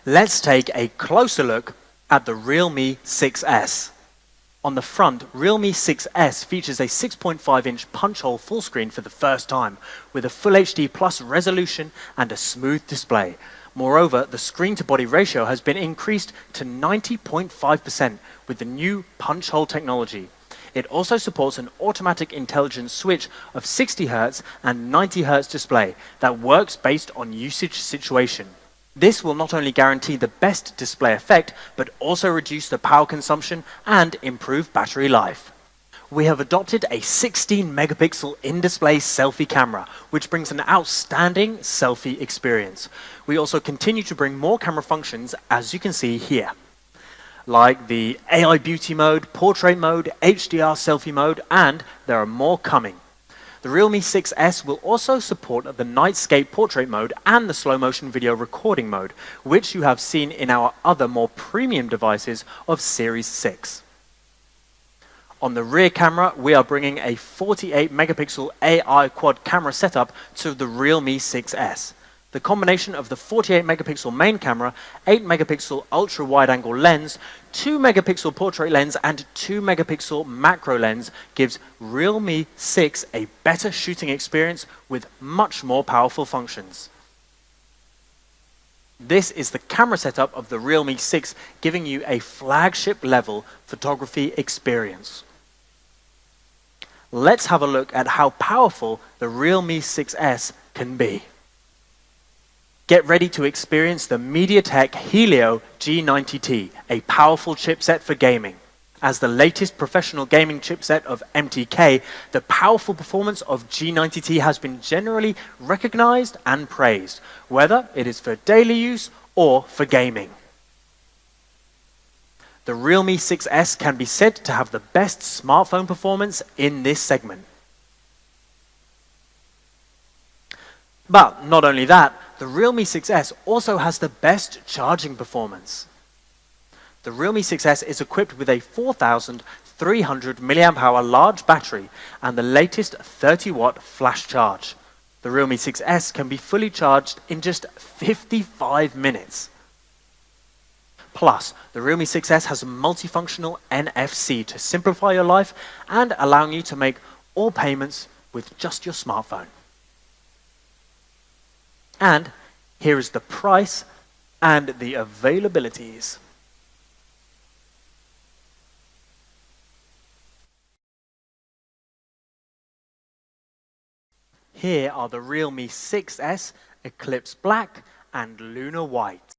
Let's take a closer look at the Realme 6S. On the front, Realme 6S features a 6.5-inch punch-hole full screen for the first time, with a Full HD Plus resolution and a smooth display. Moreover, the screen-to-body ratio has been increased to 90.5% with the new punch-hole technology. It also supports an automatic intelligent switch of 60 Hz and 90 Hz display that works based on usage situation. This will not only guarantee the best display effect, but also reduce the power consumption and improve battery life. We have adopted a 16 megapixel in-display selfie camera, which brings an outstanding selfie experience. We also continue to bring more camera functions, as you can see here, like the AI beauty mode, portrait mode, HDR selfie mode, and there are more coming. The Realme 6S will also support the Nightscape portrait mode and the slow motion video recording mode, which you have seen in our other more premium devices of Series 6. On the rear camera, we are bringing a 48 megapixel AI quad camera setup to the Realme 6S. The combination of the 48 megapixel main camera, 8 megapixel ultra wide angle lens, 2 megapixel portrait lens and 2 megapixel macro lens gives Realme 6 a better shooting experience with much more powerful functions. This is the camera setup of the Realme 6, giving you a flagship level photography experience. Let's have a look at how powerful the Realme 6S can be. Get ready to experience the Mediatek Helio G90T, a powerful chipset for gaming. As the latest professional gaming chipset of MTK, the powerful performance of G90T has been generally recognized and praised, whether it is for daily use or for gaming. The Realme 6S can be said to have the best smartphone performance in this segment. But not only that, the Realme 6S also has the best charging performance. The Realme 6S is equipped with a 4,300 mAh large battery and the latest 30-watt flash charge. The Realme 6S can be fully charged in just 55 minutes. Plus, the Realme 6S has a multifunctional NFC to simplify your life and allowing you to make all payments with just your smartphone. And here is the price and the availabilities. Here are the Realme 6S, Eclipse Black and Lunar White.